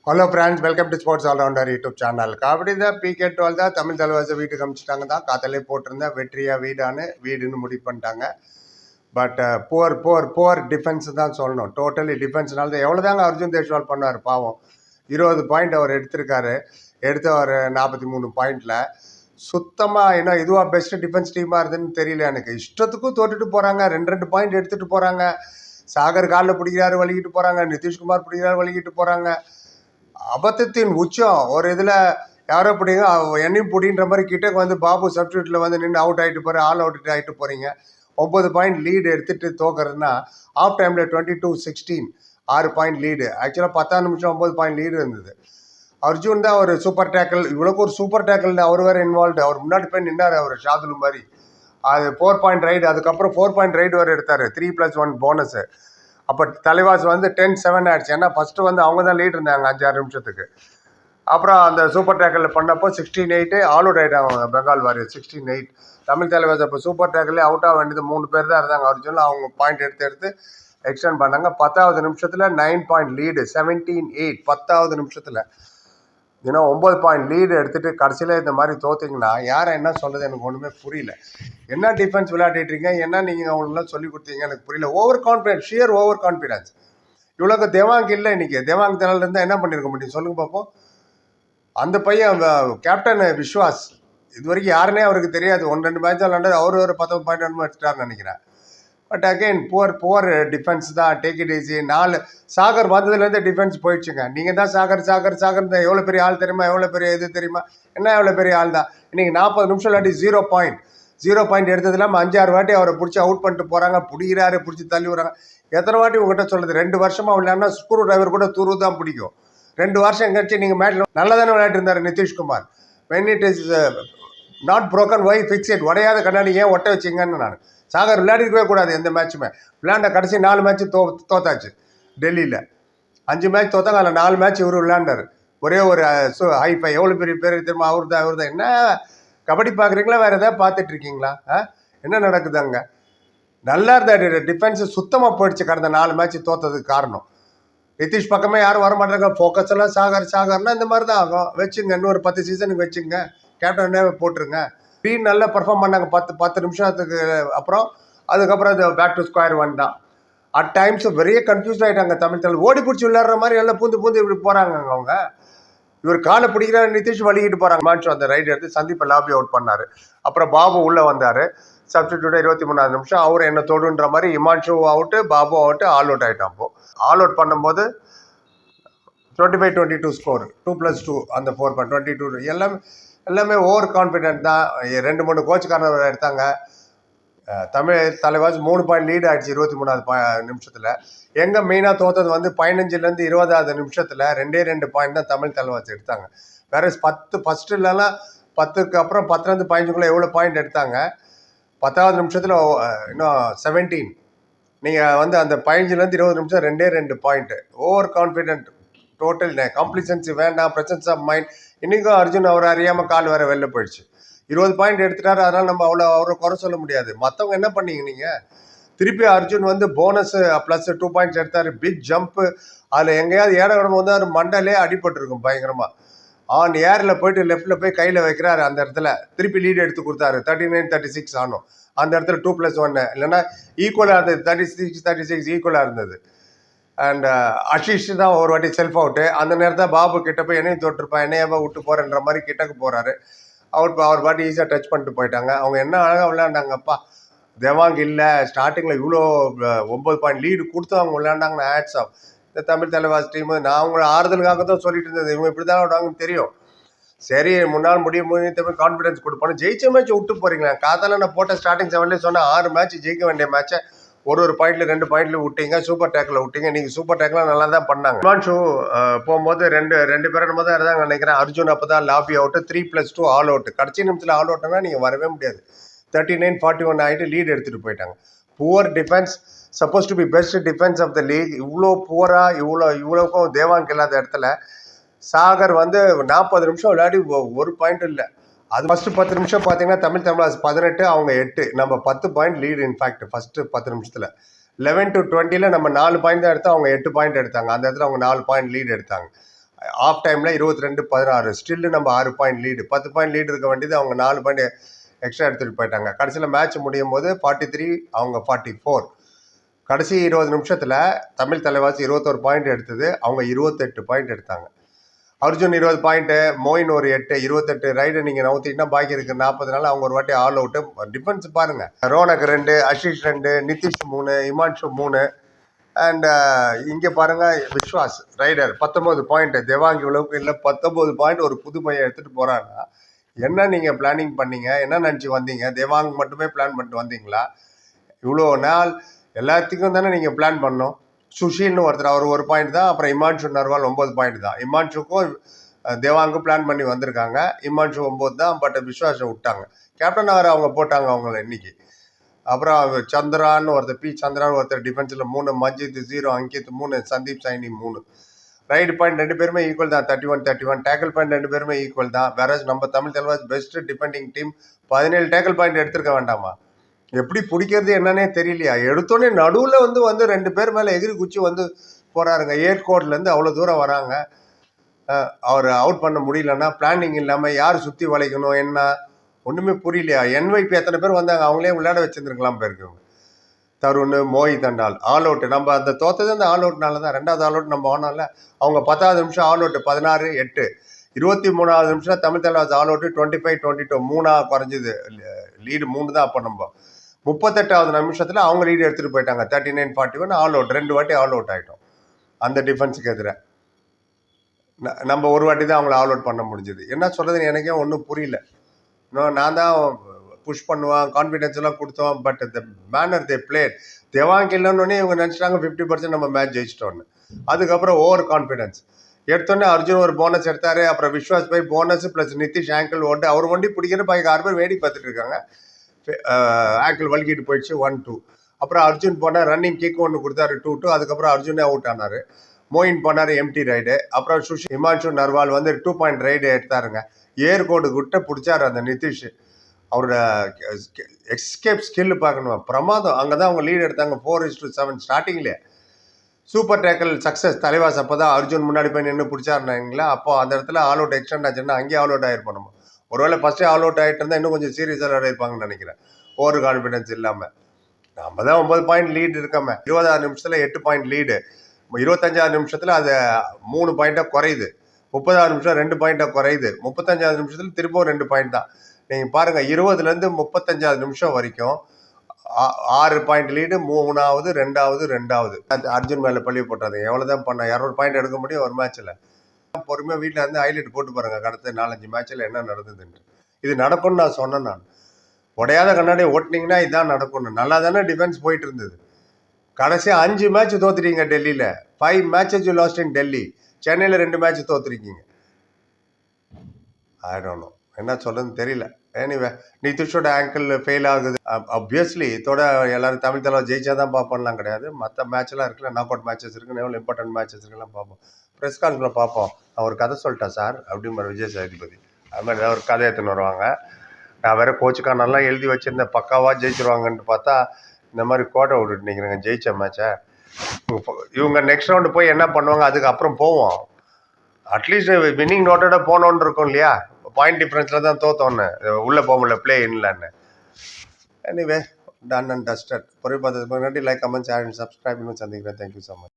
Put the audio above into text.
Hello friends, welcome to sports all rounder YouTube channel. Kabaddi தான் PK 12 தான் தமிழ் தலைவாசை வீட்டுக்கு அமிச்சிட்டாங்க தான். காத்தாலே போட்டிருந்தேன் வெற்றியா வீடுன்னு முடிவு பண்ணிட்டாங்க. பட் போர் டிஃபென்ஸ் தான் சொல்லணும். டோட்டலி டிஃபென்ஸ்னால தான் எவ்வளோ தாங்க அர்ஜுன் தேஷ்வால் பண்ணார் பாவம். 20 பாயிண்ட் அவர் எடுத்திருக்காரு. எடுத்த ஒரு 43 பாயிண்டில் சுத்தமாக என்ன இதுவாக பெஸ்ட்டு டிஃபென்ஸ் டீமாக இருந்துன்னு தெரியல எனக்கு. இஷ்டத்துக்கும் தோட்டுட்டு போகிறாங்க. 2 பாயிண்ட் எடுத்துகிட்டு போகிறாங்க. சாகர் காலில் பிடிக்கிறாரு வலிக்கிட்டு போகிறாங்க. நிதிஷ்குமார் பிடிக்கிறாரு வலிக்கிட்டு போகிறாங்க. அபத்தத்தின் உச்சம் ஒரு இதில் யாரோ பிடிங்க என்னையும் பிடின்ற மாதிரி கிட்டக்கு வந்து பாபு சப்ஸ்டியூட்டில் வந்து நின்று அவுட் ஆகிட்டு போகிற ஆல் அவுட் ஆகிட்டு போகிறீங்க. 9 பாயிண்ட் லீடு எடுத்துகிட்டு தோக்கிறதுனா ஆஃப் டைமில் 22-16 6 பாயிண்ட் லீடு. ஆக்சுவலாக 10 நிமிஷம் 9 பாயிண்ட் லீடு இருந்தது. அர்ஜுன் தான் ஒரு சூப்பர் டேக்கிள், இவ்வளோக்கு ஒரு சூப்பர் டேக்கிள் அவர் வேறு இன்வால்வ்டு. அவர் முன்னாடி போய் நின்னார் அவர் ஷாதுலு மாதிரி. அது 4 பாயிண்ட் ரைடு, அதுக்கப்புறம் 4 பாயிண்ட் ரைடு வேறு எடுத்தார். 3+1 போனஸு. அப்போ தலைவாஸ் வந்து 10-7 ஆயிடுச்சு. ஏன்னா ஃபஸ்ட்டு வந்து அவங்க தான் லீட் இருந்தாங்க 5-6 நிமிஷத்துக்கு. அப்புறம் அந்த சூப்பர் டேக்கிள் பண்ணப்போ 16-8 ஆல் அவுட் ஆகிட்டாங்க பெங்கால் வாரியர். 16-8 தமிழ் தலைவாஸ். அப்போ சூப்பர் டேக்கிள் அவுட் ஆக வேண்டியது 3 பேர் தான் இருந்தாங்க. அர்ஜுனில் அவங்க பாயிண்ட் எடுத்து எக்ஸ்டெண்ட் பண்ணாங்க. 10வது நிமிஷத்தில் 9 பாயிண்ட் லீடு. 17-8 10வது நிமிஷத்தில் 9 பாயிண்ட் லீடு எடுத்துகிட்டு கடைசியில் இந்த மாதிரி தோற்றிங்கன்னா யாரை என்ன சொல்கிறது எனக்கு ஒன்றுமே புரியல. என்ன டிஃபென்ஸ் விளையாடிட்டுருங்க, என்ன நீங்கள் அவங்களுக்குலாம் சொல்லி கொடுத்தீங்க எனக்கு புரியல. Over confidence, sheer over confidence. இவ்வளோக்கு தேவாங்க் இல்லை இன்றைக்கி. தேவாங்க் தலையில் இருந்தால் என்ன பண்ணியிருக்க முடியும் சொல்லுங்கள் பார்ப்போம். அந்த பையன் கேப்டன் விஸ்வாஸ் இது வரைக்கும் யாருன்னே அவருக்கு தெரியாது. 1-2 மேட்ச் தான் விளாண்டு அவர் ஒரு 19 பாயிண்ட் எடுத்துட்டாருன்னு நினைக்கிறேன். பட் அகெயின் புவர் டிஃபென்ஸ் தான். Take it easy. 4 சாகர் வந்ததுலேருந்து டிஃபென்ஸ் போயிடுச்சுங்க. நீங்கள் தான் சாகர் தான் எவ்வளோ பெரிய ஆள் தெரியுமா, எவ்வளோ பெரிய இது தெரியுமா, என்ன எவ்வளோ பெரிய ஆள் தான். இன்றைக்கி 40 நிமிஷம் இல்லாட்டி 0 பாயிண்ட் எடுத்தது இல்லாமல் 5-6 வாட்டி அவரை பிடிச்சி அவுட் பண்ணிட்டு போகிறாங்க. பிடிக்கிறாரு, பிடிச்சி தள்ளி விடுறாங்க. எத்தனை வாட்டி உங்கள்கிட்ட சொல்கிறது, 2 வருஷமாக விளையாடினா ஸ்க்ரூ டிரைவர் கூட துரு தான் பிடிக்கும். 2 வருஷம் கழிச்சு நீங்கள் மேட்ச்சில் நல்லா தானே விளையாட்டு இருந்தார் Nitish Kumar. When it is not broken why fix it. உடையாத கண்ணாடி ஏன் ஒட்ட வச்சிங்கன்னு நான். சாகர் விளையாடிருக்கவே கூடாது எந்த மேட்சுமே. விளையாண்ட கடைசி 4 மேட்ச்சு தோத்தாச்சு. டெல்லியில் 5 மேட்ச் தோத்தாங்க. அதில் 4 மேட்ச் இவர் விளையாண்டார். ஒரே ஒரு ஹைஃபை. எவ்வளோ பெரிய பேர் தெரியுமா, அவர் தான். என்ன கபடி பார்க்குறீங்களா, வேறு எதாவது பார்த்துட்ருக்கீங்களா? என்ன நடக்குது அங்கே? நல்லா இருந்தார். டிஃபென்ஸு சுத்தமாக போயிடுச்சு கடந்த 4 மேட்ச் தோற்றதுக்கு காரணம். நிதிஷ் பக்கமே யாரும் வர மாட்டாங்க. ஃபோக்கஸ் எல்லாம் சாகர்னா இந்த மாதிரி தான் ஆகும். வச்சுங்க, இன்னொரு 10 சீசனுக்கு வச்சுங்க. கேப்டனே போட்டுருங்க. டீம் நல்லா பர்ஃபார்ம் பண்ணாங்க 10 நிமிஷத்துக்கு அப்புறம். அதுக்கப்புறம் அது பேக் டு ஸ்கொயர் 1 தான். அட் டைம்ஸ் வெறிய கன்ஃபியூஸ்ட் ஆகிட்டாங்க தமிழ். ஓடி பிடிச்சி விளையாடுற மாதிரி எல்லாம் பூந்து இப்படி போகிறாங்க அவங்க. இவர் காலை பிடிக்கிற நிதிஷ் வலிக்கிட்டு போகிறாங்க. மான்ஷோ அந்த ரைடு எடுத்து சந்தீப்பை லாபி அவுட் பண்ணார். அப்புறம் பாபு உள்ளே வந்தார் சப்ஸ்டிடியூட்டாக 23வது நிமிஷம். அவர் என்ன தொடுன்ற மாதிரி Himanshu out, Babu out, all out ஆகிட்டான். அப்போது ஆல் அவுட் பண்ணும்போது 25-22 ஸ்கோர். 2+2 அந்த 4 பாயிண்ட் 22. எல்லாமே ஓவர் கான்ஃபிடென்ட் தான். 2-3 கோச்சுக்காரர் எடுத்தாங்க. தமிழ் தலைவாஸ் 3 பாயிண்ட் லீடு ஆகிடுச்சு 23வது நிமிஷத்தில். எங்கே மெயினாக தோற்றது வந்து 15லேருந்து 20வது நிமிஷத்தில் 2 பாயிண்ட் தான் தமிழ் தலைவாஸ் எடுத்தாங்க. வேற 10 ஃபஸ்ட்டுலலாம் 10க்கு அப்புறம் 10லேருந்து 15க்குள்ளே எவ்வளோ பாயிண்ட் எடுத்தாங்க. 10வது நிமிஷத்தில் இன்னும் 17. நீங்கள் வந்து அந்த 15லேருந்து 20 நிமிஷம் 2 பாயிண்ட்டு. ஓவர் கான்ஃபிடென்ட், டோட்டல் காம்ப்ளிசன்சி வேண்டாம், ப்ரெசன்ஸ் ஆஃப் மைண்ட். இன்றைக்கும் அர்ஜுன் அவர் அறியாமல் கால் வேறு வெளில போயிடுச்சு. 20 பாயிண்ட் எடுத்துட்டாரு. அதனால் நம்ம அவரை குறை சொல்ல முடியாது. மற்றவங்க என்ன பண்ணீங்க நீங்கள்? திருப்பி அர்ஜுன் வந்து போனஸ் +2 பாயிண்ட்ஸ் எடுத்தார். Big jump. அதில் எங்கேயாவது ஏடகடம் வந்து அவர் மண்டலே அடிபட்டுருக்கும் பயங்கரமாக. ஆன் ஏரில் போயிட்டு லெஃப்ட்டில் போய் கையில் வைக்கிறாரு. அந்த இடத்துல திருப்பி லீடு எடுத்து கொடுத்தாரு. 39-36 ஆனோம். அந்த இடத்துல 2+1 இல்லைன்னா ஈக்குவலாக இருந்தது. 36 ஈக்குவலாக இருந்தது. அண்ட் அஷிஷ் தான் ஒரு வாட்டி செல்ஃப் அவுட்டு. அந்த நேரத்தில் பாபு கிட்ட போய் என்னையும் தொட்டிருப்பான், என்னையாவா விட்டு போகிறேன்ற மாதிரி கிட்டக்கு போகிறாரு. அவர் பாட்டி ஈஸியாக டச் பண்ணிட்டு போயிட்டாங்க. அவங்க என்ன அழகாக விளையாண்டாங்கப்பா. தேவாங்க் இல்லை ஸ்டார்டிங்கில் இவ்வளோ 9 பாயிண்ட் லீடு கொடுத்து அவங்க விளையாண்டாங்கன்னு ஹேட்ஸ் ஆஃப். இந்த தமிழ் தலைவாஸ் டீமு. நான் அவங்கள ஆறுதலுக்காக தான் சொல்லிட்டு இருந்தது. இவங்க இப்படி தான் விடுவாங்கன்னு தெரியும். சரி, முன்னால் முடியும் கான்ஃபிடன்ஸ் கொடுப்பானு. ஜெயிச்ச மேட்ச் விட்டு போகிறீங்களா? காத்தால நான் போட்ட ஸ்டார்டிங் 7லேயே சொன்னேன் 6 மேட்ச் ஜெயிக்க வேண்டிய மேட்சை ஒரு பாயிண்ட்ல 2 பாயிண்ட்ல விட்டீங்க. சூப்பர் டேக்கில் விட்டீங்க. நீங்கள் சூப்பர் டேக்கில் நல்லா தான் பண்ணாங்க. இமான்ஷு போகும்போது ரெண்டு பேரும் தான் இருந்தாங்க நினைக்கிறேன். அர்ஜுன் அப்போ தான் லாபி அவுட்டு. 3+2 all out. கடைசி நிமிஷத்தில் ஆல் அவுட்னா நீங்கள் வரவே முடியாது. 39-41 ஆகிட்டு லீடு எடுத்துகிட்டு போயிட்டாங்க. Poor defence. Suppose to be best defence of the league. இவ்வளோ புவராக இவ்வளோக்கும் தேவாங்க் இல்லாத இடத்துல சாகர் வந்து 40 நிமிஷம் விளையாடி ஒரு பாயிண்ட் இல்லை. அது ஃபஸ்ட்டு 10 நிமிஷம் பார்த்தீங்கன்னா தமிழ் 18, அவங்க 8. நம்ம 10 பாயிண்ட் லீடு. இன்ஃபேக்ட் ஃபஸ்ட்டு 10 நிமிஷத்தில் 11-20 நம்ம 4 பாயிண்ட் தான் எடுத்தோம். அவங்க 8 பாயிண்ட் எடுத்தாங்க. அந்த இடத்துல அவங்க 4 பாயிண்ட் லீடு எடுத்தாங்க. ஆஃப் டைமில் 22-16 ஸ்டில்லு நம்ம 6 பாயிண்ட் லீடு, 10 பாயிண்ட் லீடு இருக்க வேண்டியது அவங்க 4 பாயிண்ட் எக்ஸ்ட்ரா எடுத்துகிட்டு போயிட்டாங்க. கடைசியில் மேட்ச் முடியும் போது 43 அவங்க 44. கடைசி 20 நிமிஷத்தில் தமிழ் தலைவாசி 21 பாயிண்ட் எடுத்தது, அவங்க 28 பாயிண்ட் எடுத்தாங்க. அர்ஜுன் 20 பாயிண்ட்டு, மோயின் ஒரு 8, 28 ரைடு நீங்கள் நவுத்திங்கன்னா பாக்கி இருக்கு 40 நாள் அவங்க ஒரு வாட்டி ஆல் அவுட்டு. டிஃபென்ஸ் பாருங்கள், ரோனக் 2, அஷிஷ் 2, நிதிஷ் 3, இமான்ஷு 3 அண்ட் இங்கே பாருங்கள் விஸ்வாஸ் ரைடர் 19 பாயிண்ட்டு. தேவாங் இவ்வளவுக்கு இல்லை, 19 பாயிண்ட் ஒரு புது பையன் எடுத்துகிட்டு போகிறான்னா என்ன நீங்கள் பிளானிங் பண்ணீங்க? என்ன நினச்சி வந்தீங்க? தேவாங் மட்டுமே பிளான் பண்ணிட்டு வந்தீங்களா? இவ்வளோ நாள் எல்லாத்துக்கும் தானே நீங்கள் பிளான் பண்ணோம். சுஷீல்னு ஒருத்தர், அவர் 1 பாயிண்ட் தான். அப்புறம் இமான்ஷு நர்வால் 9 பாயிண்ட் தான். இமான்ஷுக்கும் தேவாங்கும் பிளான் பண்ணி வந்திருக்காங்க. இமான்ஷு 9 தான், பட் விஸ்வாஸை விட்டாங்க. கேப்டன் அவர் அவங்க போட்டாங்க அவங்கள இன்னைக்கு. அப்புறம் சந்திரான்னு ஒருத்தர், சந்திரான்னு ஒருத்தர் டிஃபென்ஸில் 3, மஞ்சித் 0, அங்கித் 3, சந்தீப் சைனி 3. ரைடு பாயிண்ட் 2 பேருமே ஈக்குவல் தான், 31-31. டேக்கிள் பாயிண்ட் 2 பேருமே ஈக்குவல் தான். வேற நம்ம Tamil Thalaivas best defending team 17 tackle point எடுத்திருக்க வேண்டாமா? எப்படி பிடிக்கிறது என்னன்னே தெரியலையா? எடுத்தோடனே நடுவில் வந்து 2 பேர் மேலே எகிரி குச்சி வந்து போகிறாருங்க. ஏர்கோட்லேருந்து அவ்வளோ தூரம் வராங்க. அவர் அவுட் பண்ண முடியலன்னா பிளானிங் இல்லாமல் யார் சுற்றி வளைக்கணும் என்ன ஒன்றுமே புரியலையா? NYP எத்தனை பேர் வந்தாங்க, அவங்களே விளையாட வச்சுருந்துருக்கலாம் பேருக்கு. தருண், மோய் தண்டால் ஆல் அவுட். நம்ம அந்த தோத்தது அந்த ஆல் அவுட்னால தான். 2வது ஆல் அவுட் நம்ம ஆனோம்ல. அவங்க 10வது நிமிஷம் ஆல் அவுட் 16-8. 23வது நிமிஷம் தமிழ் தலைவாஸ் ஆல் அவுட் 25-22. 3 குறைஞ்சிது லீடு, 3 தான். அப்போ நம்ம 38வது நிமிஷத்தில் அவங்க லீடு எடுத்துகிட்டு போயிட்டாங்க 39-41. ஆல் அவுட் 2 வாட்டி ஆல் அவுட் ஆகிட்டோம் அந்த டிஃபென்ஸுக்கு எதிராக. நம்ம ஒரு வாட்டி தான் அவங்கள ஆல் அவுட் பண்ண முடிஞ்சது. என்ன சொல்கிறதுன்னு எனக்கே ஒன்றும் புரியல. நான் தான் புஷ் பண்ணுவான், கான்ஃபிடென்ஸ் எல்லாம் கொடுத்தோம். But the manner they played, Devank இல்லைன்னொடனே இவங்க நினச்சிட்டாங்க 50% நம்ம மேட்ச் ஜெயிச்சிட்டோன்னு. அதுக்கப்புறம் ஓவர் கான்ஃபிடென்ஸ் எடுத்தோடனே அர்ஜுன் ஒரு போனஸ் எடுத்தார். அப்புறம் விஸ்வாஸ் போய் போனஸ் ப்ளஸ் நிதிஷ் ஆங்கிள் ஓட்டு அவர் வண்டி பிடிக்கிற பாக்கி 6 பேர் வேடி பார்த்துட்டு இருக்காங்க. ஆங்கிள் வலிக்கிட்டு போயிடுச்சு 1-2. அப்புறம் அர்ஜுன் போனார், ரன்னிங் கிக் ஒன்று கொடுத்தாரு 2-2. அதுக்கப்புறம் அர்ஜுனே அவுட் ஆனார். மோயின் போனார் எம்டி ரைடு. அப்புறம் இமான்ஷு நர்வால் 2 பாயிண்ட் ரைடு எடுத்தாருங்க. ஏர்கோடு கிட்ட பிடிச்சாரு அந்த நிதிஷ். அவரோட எஸ்கேப் ஸ்கில் பார்க்கணும், பிரமாதம். அங்கே தான் அவங்க லீடு எடுத்தாங்க 4-7 ஸ்டார்டிங்லேயே. Super tackle success Thalaivas. அப்போ தான் அர்ஜுன் முன்னாடி போய் நின்று பிடிச்சாருனாங்களா. அப்போ அந்த இடத்துல ஆல் அவுட் எக்ஸ்டெண்ட் ஆச்சுன்னா அங்கேயே ஆல் அவுட் ஆகிருப்போம் நம்ம. ஒருவேளை ஃபஸ்ட்டே ஆல் அவுட் ஆகிட்டு இருந்தால் இன்னும் கொஞ்சம் சீரியஸாக விளையாடிருப்பாங்கன்னு நினைக்கிறேன். ஓவர் கான்ஃபிடென்ஸ் இல்லாமல். நம்ம தான் 9 பாயிண்ட் லீடு இருக்காம. 20வது நிமிஷத்தில் 8 பாயிண்ட் லீடு. 25வது நிமிஷத்தில் அது 3 பாயிண்ட்டாக குறையுது. 30வது நிமிஷம் 2 பாயிண்ட்டாக குறையுது. 35வது நிமிஷத்தில் திரும்பவும் 2 பாயிண்ட் தான். நீங்கள் பாருங்கள், 20லேருந்து 35வது நிமிஷம் வரைக்கும் 6 பாயிண்ட் லீடு. 3வது 2வது அர்ஜுன் மேலே பள்ளி போட்டாங்க. எவ்வளோ தான் பண்ண 200 பாயிண்ட் எடுக்க முடியும் ஒரு மேட்ச்சில். பொறுமையாக வீட்டில் இருந்து ஹைலைட் போட்டு பாருங்கள் கடத்த 4-5 மேட்ச்சில் என்ன நடந்ததுன்ட்டு. இது நடக்கும்னு நான் சொன்னேன். நான் உடையாத கண்ணாடி ஓட்டினீங்கன்னா இதுதான் நடக்கும்னு. நல்லா தானே டிஃபென்ஸ் போயிட்டு இருந்தது. கடைசி 5 மேட்ச் தோத்துட்டீங்க டெல்லியில். 5 மேட்சஸ் யூ லாஸ்ட் இன் டெல்லி. சென்னையில் 2 மேட்ச் தோத்துருக்கீங்க. ஐ டோன்ட் நோ என்ன சொல்கிறதுன்னு தெரியல. எனிவே நிதிஷோட ஆங்கிள் ஃபெயில் ஆகுது. அப்வியஸ்லி இதோட எல்லாரும் தமிழ் தலைவர் ஜெயிச்சா தான் பார்ப்போம்லாம் கிடையாது. மற்ற மேட்ச்லாம் இருக்குல்ல, நாக் அவுட் மேட்சஸ் இருக்குன்னு, எவ்வளோ இம்பார்ட்டன்ட் மேட்சஸ் இருக்குலாம் பார்ப்போம். ப்ரெஸ் கான்ஃபரன்ஸில் பார்ப்போம். நான் ஒரு கதை சொல்லிட்டேன் சார் அப்படிங்கிற விஜய் சேதுபதி. அது மாதிரி ஏதாவது ஒரு கதை எடுத்துன்னு வருவாங்க. நான் வேறு கோச்சுக்காக நல்லா எழுதி வச்சுருந்தேன், பக்காவாக ஜெயிச்சிருவாங்கன்ட்டு பார்த்தா இந்த மாதிரி கோட்டை விட்டுட்டு நிற்கிறேங்க ஜெயிச்ச மேட்சை. இவங்க நெக்ஸ்ட் ரவுண்டு போய் என்ன பண்ணுவாங்க அதுக்கப்புறம் போவோம். அட்லீஸ்ட் வின்னிங் நோட்டோட போனோன்னு இருக்கும் இல்லையா. பாயிண்ட் டிஃப்ரென்ஸில் தான் தோத்தோன்னு உள்ளே போக முடியல பிளே இன்லான்னு. Anyway done and dusted. பொறுப்பு பார்த்ததுக்கு முன்னாடி like, comment, share and subscribe இன்னும் சந்திக்கிறேன். Thank you so much.